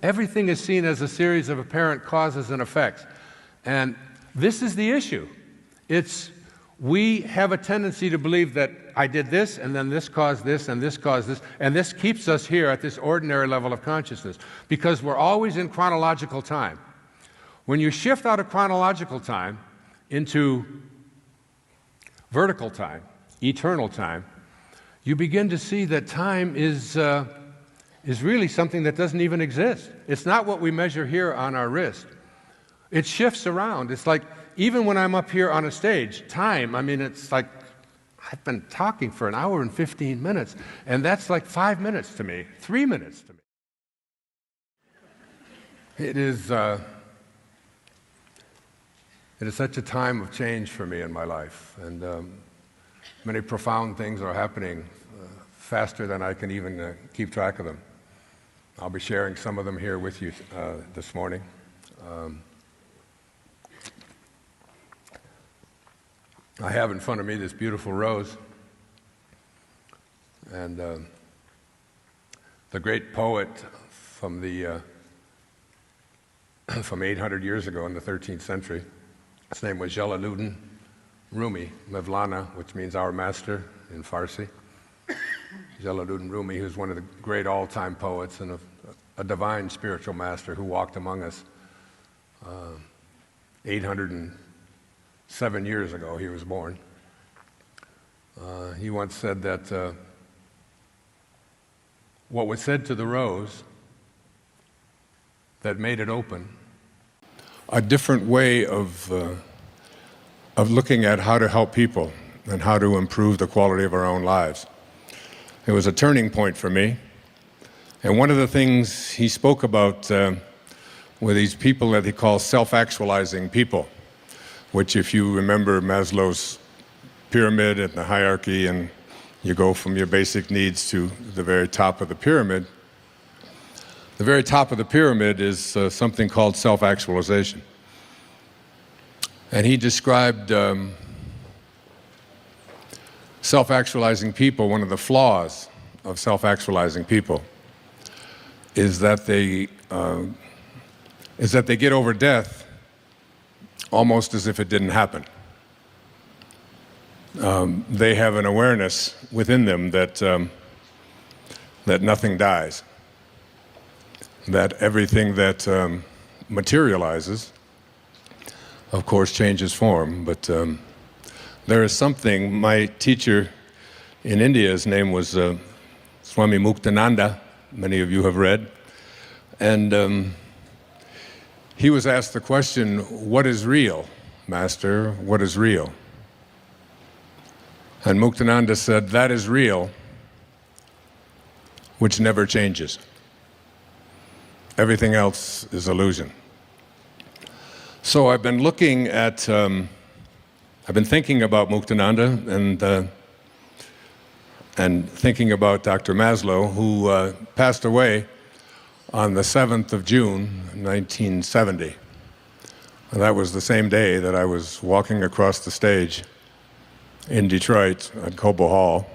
Everything is seen as a series of apparent causes and effects. And this is the issue. We have a tendency to believe that I did this, and then this caused this, and this caused this, and this keeps us here at this ordinary level of consciousness, because we're always in chronological time. When you shift out of chronological time into vertical time, eternal time, you begin to see that time is really something that doesn't even exist. It's not what we measure here on our wrist. It shifts around. It's like, even when I'm up here on a stage, time, I mean, it's like I've been talking for an hour and 15 minutes, and that's like 5 minutes to me, 3 minutes to me. It is such a time of change for me in my life, and many profound things are happening faster than I can even keep track of them. I'll be sharing some of them here with you this morning. I have in front of me this beautiful rose, and the great poet from 800 years ago in the 13th century, his name was Jalaluddin Rumi, Mevlana, which means our master in Farsi. Jalaluddin Rumi, who's one of the great all-time poets and a divine spiritual master who walked among us 807 years ago. He was born. He once said that what was said to the rose that made it open, a different way of looking at how to help people and how to improve the quality of our own lives. It was a turning point for me. And one of the things he spoke about were these people that he calls self-actualizing people, which, if you remember Maslow's pyramid and the hierarchy, and you go from your basic needs to the very top of the pyramid, the very top of the pyramid is something called self-actualization. And he described self-actualizing people. One of the flaws of self-actualizing people is that they get over death almost as if it didn't happen. They have an awareness within them that nothing dies, that everything that materializes, of course, changes form. But there is something. My teacher in India, his name was Swami Muktananda. Many of you have read, and he was asked the question, "What is real, Master? What is real?" And Muktananda said, "That is real, which never changes. Everything else is illusion." So I've been looking at, I've been thinking about Muktananda and thinking about Dr. Maslow, who passed away on the 7th of June, 1970. And that was the same day that I was walking across the stage in Detroit at Cobo Hall,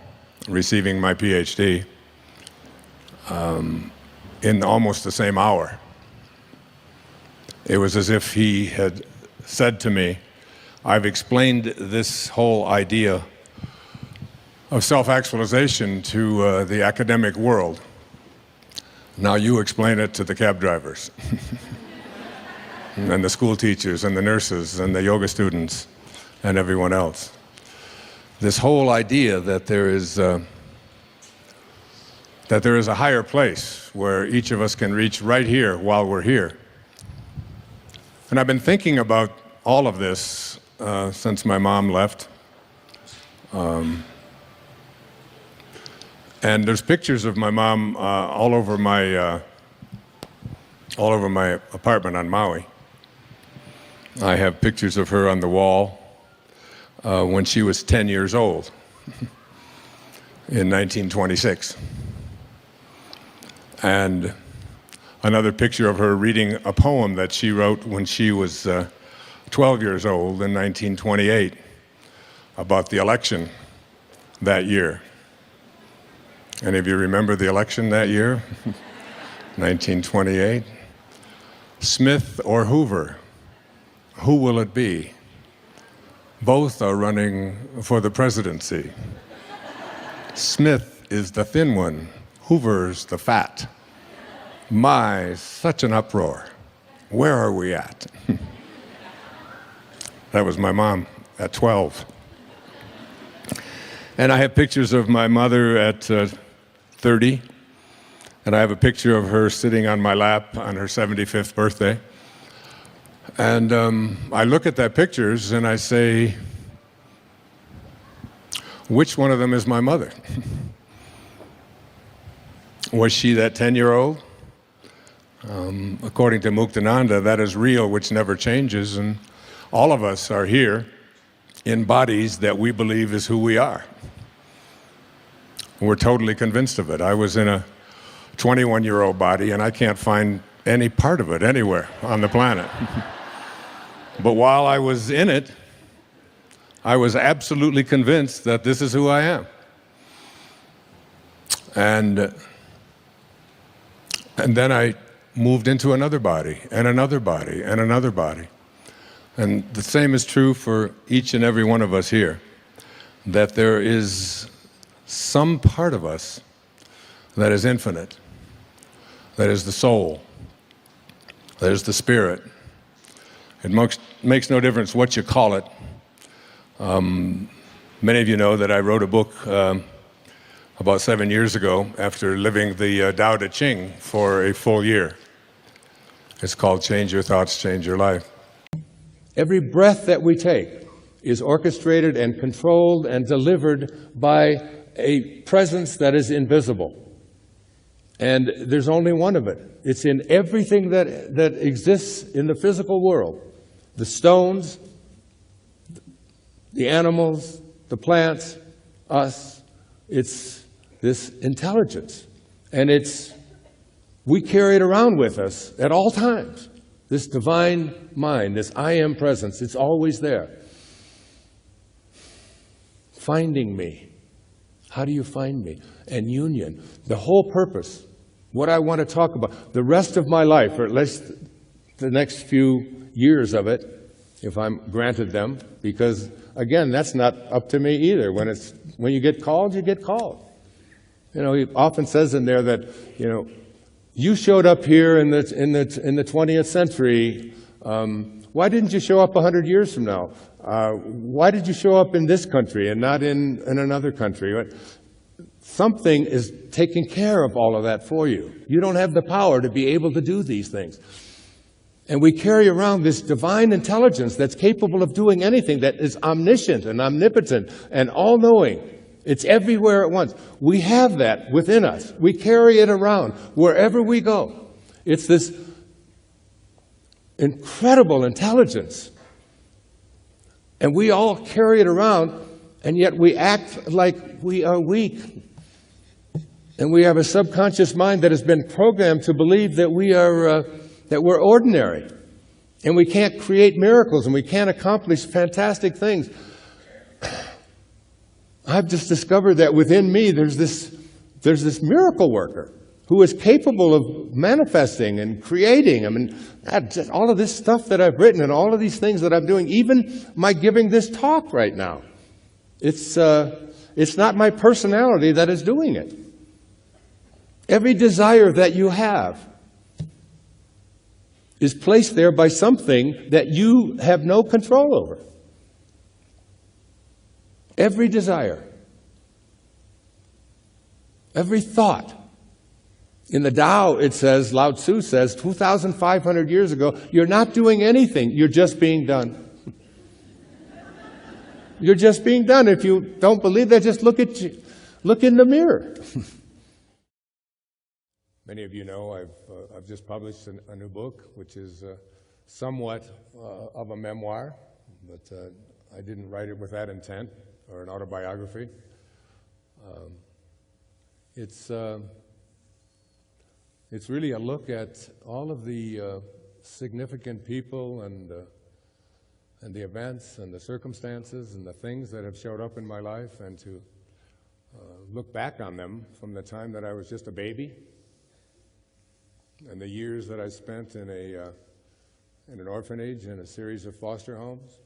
receiving my PhD, in almost the same hour. It was as if he had said to me, "I've explained this whole idea of self-actualization to the academic world. Now you explain it to the cab drivers and the school teachers and the nurses and the yoga students and everyone else. This whole idea that there is a higher place where each of us can reach right here while we're here." And I've been thinking about all of this since my mom left. And there's pictures of my mom all over my apartment on Maui. I have pictures of her on the wall when she was 10 years old in 1926. And another picture of her reading a poem that she wrote when she was 12 years old in 1928 about the election that year. Any of you remember the election that year? 1928. Smith or Hoover, who will it be? Both are running for the presidency. Smith is the thin one, Hoover's the fat. My, such an uproar. Where are we at? That was my mom at 12. And I have pictures of my mother at 30, and I have a picture of her sitting on my lap on her 75th birthday. And I look at that pictures and I say, which one of them is my mother? Was she that 10-year-old? According to Muktananda, that is real, which never changes, and all of us are here in bodies that we believe is who we are. We're totally convinced of it. I was in a 21-year-old body, and I can't find any part of it anywhere on the planet. But while I was in it, I was absolutely convinced that this is who I am. And then I moved into another body, and another body, and another body. And the same is true for each and every one of us here, that there is some part of us that is infinite, that is the soul, that is the spirit. It makes no difference what you call it. Many of you know that I wrote a book about 7 years ago after living the Tao Te Ching for a full year. It's called Change Your Thoughts, Change Your Life. Every breath that we take is orchestrated and controlled and delivered by a presence that is invisible. And there's only one of it. It's in everything that exists in the physical world. The stones, the animals, the plants, us. It's this intelligence. And we carry it around with us at all times. This divine mind, this I am presence, it's always there. Finding me. How do you find me? And union. The whole purpose, what I want to talk about, the rest of my life, or at least the next few years of it, if I'm granted them, because again, that's not up to me either. When you get called, you get called. You know, he often says in there that, you know, you showed up here in the 20th century. Why didn't you show up 100 years from now? Why did you show up in this country and not in another country? Something is taking care of all of that for you. You don't have the power to be able to do these things. And we carry around this divine intelligence that's capable of doing anything, that is omniscient and omnipotent and all-knowing. It's everywhere at once. We have that within us. We carry it around wherever we go. It's this incredible intelligence. And we all carry it around, and yet we act like we are weak. And we have a subconscious mind that has been programmed to believe that we're ordinary. And we can't create miracles, and we can't accomplish fantastic things. I've just discovered that within me there's this miracle worker who is capable of manifesting and creating. I mean, all of this stuff that I've written and all of these things that I'm doing, even my giving this talk right now, it's not my personality that is doing it. Every desire that you have is placed there by something that you have no control over. Every desire, every thought. In the Tao, it says, Lao Tzu says, 2,500 years ago, you're not doing anything, you're just being done. You're just being done. If you don't believe that, just look in the mirror. Many of you know I've just published a new book, which is somewhat of a memoir, but I didn't write it with that intent, or an autobiography. It's really a look at all of the significant people and the events and the circumstances and the things that have showed up in my life, and to look back on them from the time that I was just a baby and the years that I spent in an orphanage and a series of foster homes,